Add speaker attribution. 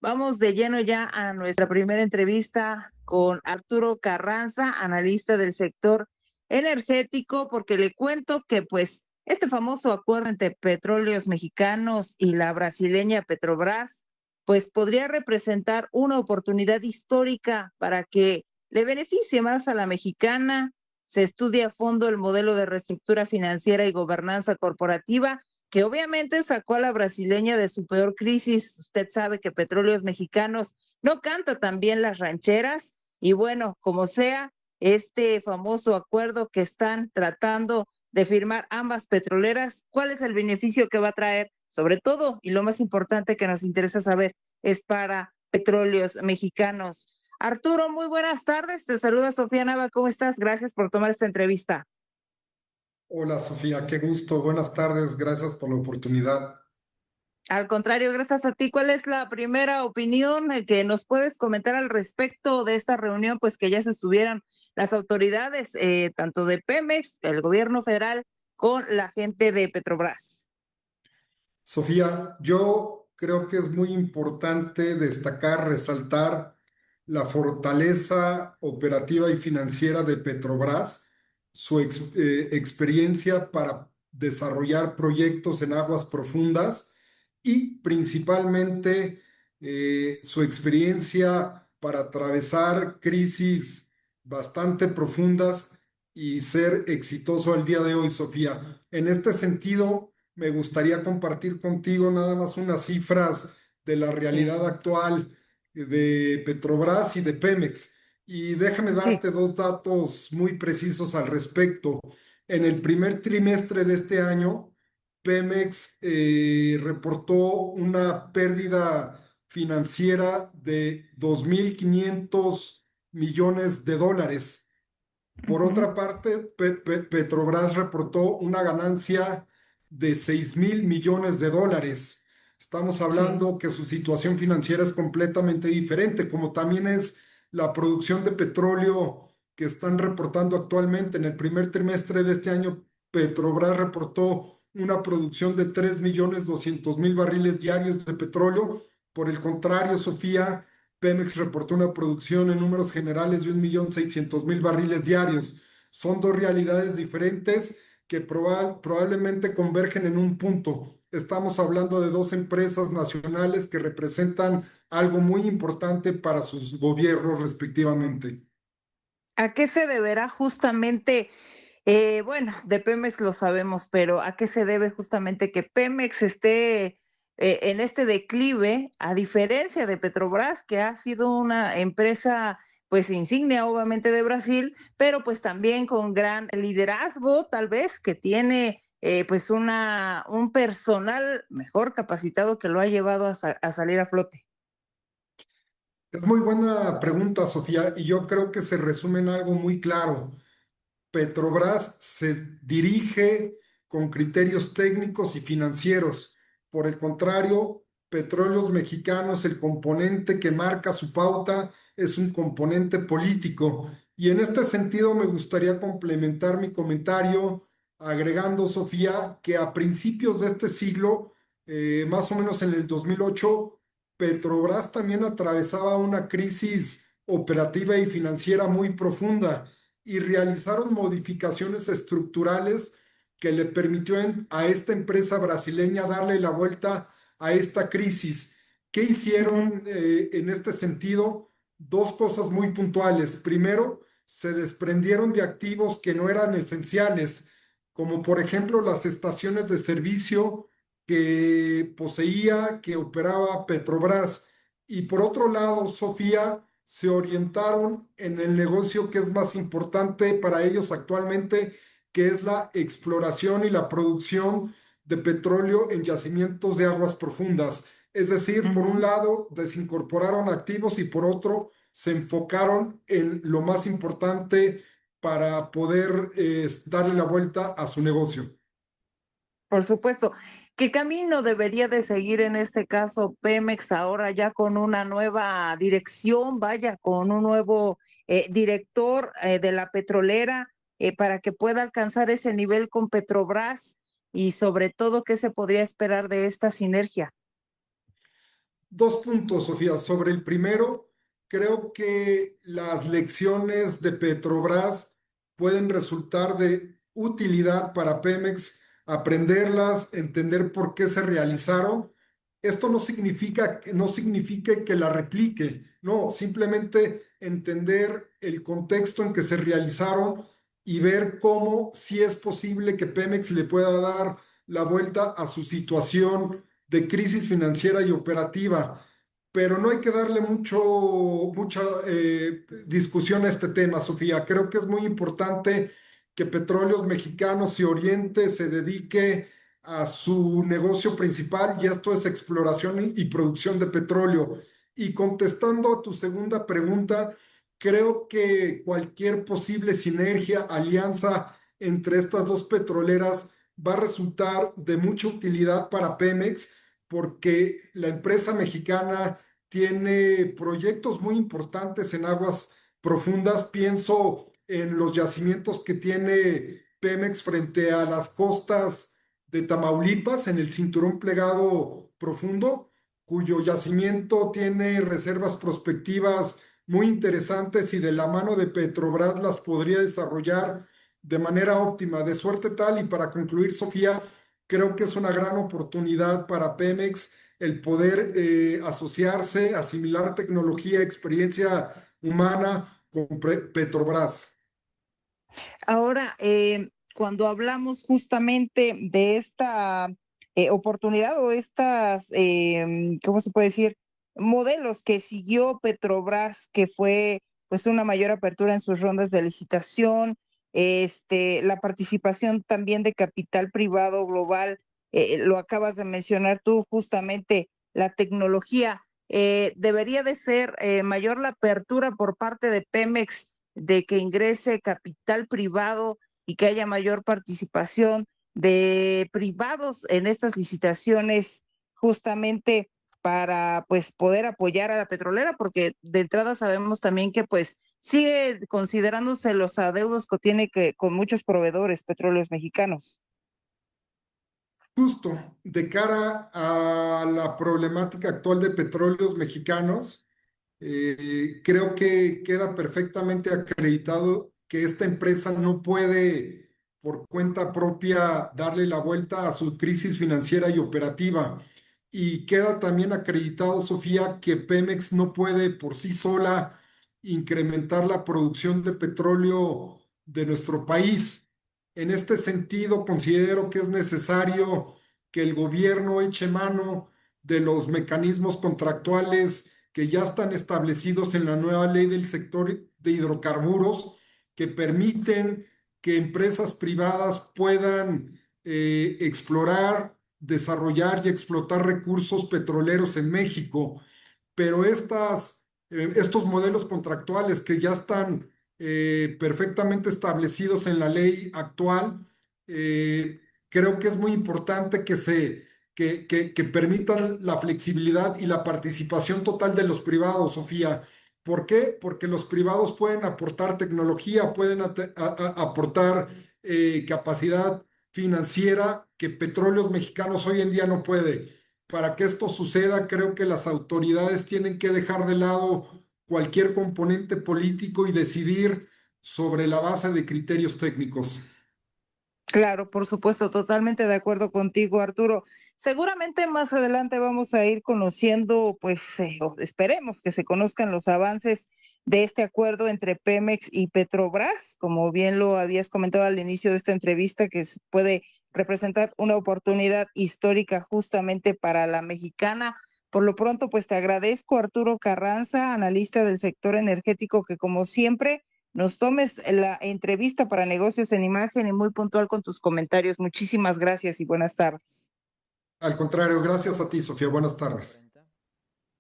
Speaker 1: Vamos de lleno ya a nuestra primera entrevista con Arturo Carranza, analista del sector energético, porque le cuento que pues este famoso acuerdo entre Petróleos Mexicanos y la brasileña Petrobras, pues podría representar una oportunidad histórica para que le beneficie más a la mexicana. Se estudia a fondo el modelo de reestructura financiera y gobernanza corporativa que obviamente sacó a la brasileña de su peor crisis. Usted sabe que Petróleos Mexicanos no canta tan bien las rancheras y bueno, como sea, este famoso acuerdo que están tratando de firmar ambas petroleras, ¿cuál es el beneficio que va a traer? Sobre todo, y lo más importante que nos interesa saber, es para Petróleos Mexicanos. Arturo, muy buenas tardes. Te saluda Sofía Nava. ¿Cómo estás? Gracias por tomar esta entrevista.
Speaker 2: Hola Sofía, qué gusto. Buenas tardes, gracias por la oportunidad.
Speaker 1: Al contrario, gracias a ti. ¿Cuál es la primera opinión que nos puedes comentar al respecto de esta reunión? Pues que ya se estuvieran las autoridades, tanto de Pemex, el gobierno federal, con la gente de Petrobras.
Speaker 2: Sofía, yo creo que es muy importante destacar, resaltar la fortaleza operativa y financiera de Petrobras, su experiencia para desarrollar proyectos en aguas profundas y principalmente su experiencia para atravesar crisis bastante profundas y ser exitoso al día de hoy, Sofía. En este sentido, me gustaría compartir contigo nada más unas cifras de la realidad
Speaker 1: Sí,
Speaker 2: actual de Petrobras y de Pemex. Y déjame
Speaker 1: sí.
Speaker 2: darte dos datos muy precisos al respecto. En el primer trimestre de este año, Pemex reportó una pérdida financiera de 2.500 millones de dólares. Por
Speaker 1: Ujú.
Speaker 2: otra parte, Petrobras reportó una ganancia de 6.000 millones de dólares. Estamos
Speaker 1: Sí.
Speaker 2: hablando que su situación financiera es completamente diferente, como también es la producción de petróleo que están reportando actualmente. En el primer trimestre de este año, Petrobras reportó una producción de 3.200.000 barriles diarios de petróleo. Por el contrario, Sofía, Pemex reportó una producción en números generales de 1.600.000 barriles diarios. Son dos realidades diferentes que probablemente convergen en un punto. Estamos hablando de dos empresas nacionales que representan algo muy importante para sus gobiernos respectivamente.
Speaker 1: ¿A qué se deberá justamente, bueno, de Pemex lo sabemos, pero a qué se debe justamente que Pemex esté en este declive, a diferencia de Petrobras, que ha sido una empresa pues insignia obviamente de Brasil, pero pues también con gran liderazgo, tal vez, que tiene pues un personal mejor capacitado que lo ha llevado a salir a flote?
Speaker 2: Es muy buena pregunta, Sofía, y yo creo que se resume en algo muy claro. Petrobras se dirige con criterios técnicos y financieros. Por el contrario, Petróleos Mexicanos, el componente que marca su pauta es un componente político. Y en este sentido me gustaría complementar mi comentario agregando, Sofía, que a principios de este siglo, más o menos en el 2008, Petrobras también atravesaba una crisis operativa y financiera muy profunda y realizaron modificaciones estructurales que le permitió a esta empresa brasileña darle la vuelta a esta crisis. ¿Qué
Speaker 1: Ujú.
Speaker 2: hicieron en este sentido? Dos cosas muy puntuales. Primero, se desprendieron de activos que no eran esenciales, como por ejemplo las estaciones de servicio que poseía, que operaba Petrobras. Y por otro lado, Sofía, se orientaron en el negocio que es más importante para ellos actualmente, que es la exploración y la producción de petróleo en yacimientos de aguas profundas. Es decir, por un
Speaker 1: Ujú.
Speaker 2: lado, desincorporaron activos y por otro, se enfocaron en lo más importante para poder darle la vuelta a su negocio.
Speaker 1: Por supuesto. ¿Qué camino debería de seguir en este caso Pemex ahora ya con una nueva dirección, vaya, con un nuevo director de la petrolera para que pueda alcanzar ese nivel con Petrobras y sobre todo qué se podría esperar de esta sinergia?
Speaker 2: Dos puntos, Sofía. Sobre el primero, creo que las lecciones de Petrobras pueden resultar de utilidad para Pemex, aprenderlas, entender por qué se realizaron. Esto no significa que la replique, no, simplemente entender el contexto en que se realizaron y ver cómo si es posible que Pemex le pueda dar la vuelta a su situación de crisis financiera y operativa. Pero no hay que darle mucha discusión a este tema, Sofía. Creo que es muy importante que Petróleos Mexicanos y Oriente se dedique a su negocio principal, y esto es exploración y producción de petróleo. Y contestando a tu segunda pregunta, creo que cualquier posible sinergia, alianza entre estas dos petroleras va a resultar de mucha utilidad para Pemex, porque la empresa mexicana tiene proyectos muy importantes en aguas profundas. Pienso en los yacimientos que tiene Pemex frente a las costas de Tamaulipas, en el cinturón plegado profundo, cuyo yacimiento tiene reservas prospectivas muy interesantes y de la mano de Petrobras las podría desarrollar de manera óptima, de suerte tal. Y para concluir, Sofía, creo que es una gran oportunidad para Pemex el poder asociarse, asimilar tecnología, experiencia humana con Petrobras.
Speaker 1: Ahora, cuando hablamos justamente de esta oportunidad o estas, ¿cómo se puede decir? Modelos que siguió Petrobras, que fue pues una mayor apertura en sus rondas de licitación, la participación también de capital privado global, lo acabas de mencionar tú justamente, la tecnología, debería de ser mayor la apertura por parte de Pemex de que ingrese capital privado y que haya mayor participación de privados en estas licitaciones justamente para pues poder apoyar a la petrolera, porque de entrada sabemos también que pues sigue considerándose los adeudos que tiene que con muchos proveedores petróleos mexicanos.
Speaker 2: Justo, de cara a la problemática actual de Petróleos Mexicanos, creo que queda perfectamente acreditado que esta empresa no puede por cuenta propia darle la vuelta a su crisis financiera y operativa. Y queda también acreditado, Sofía, que Pemex no puede por sí sola incrementar la producción de petróleo de nuestro país. En este sentido, considero que es necesario que el gobierno eche mano de los mecanismos contractuales que ya están establecidos en la nueva ley del sector de hidrocarburos, que permiten que empresas privadas puedan explorar, desarrollar y explotar recursos petroleros en México. Pero estos modelos contractuales que ya están perfectamente establecidos en la ley actual, eh, creo que es muy importante que permitan la flexibilidad y la participación total de los privados, Sofía. ¿Por qué? Porque los privados pueden aportar tecnología, pueden aportar capacidad financiera que Petróleos Mexicanos hoy en día no puede. Para que esto suceda, creo que las autoridades tienen que dejar de lado cualquier componente político y decidir sobre la base de criterios técnicos.
Speaker 1: Claro, por supuesto, totalmente de acuerdo contigo, Arturo. Seguramente más adelante vamos a ir conociendo, pues o esperemos que se conozcan los avances de este acuerdo entre Pemex y Petrobras, como bien lo habías comentado al inicio de esta entrevista, que puede representar una oportunidad histórica justamente para la mexicana. Por lo pronto, pues te agradezco, Arturo Carranza, analista del sector energético, que como siempre nos tomes la entrevista para Negocios en Imagen y muy puntual con tus comentarios. Muchísimas gracias y buenas tardes.
Speaker 2: Al contrario, gracias a ti, Sofía. Buenas tardes.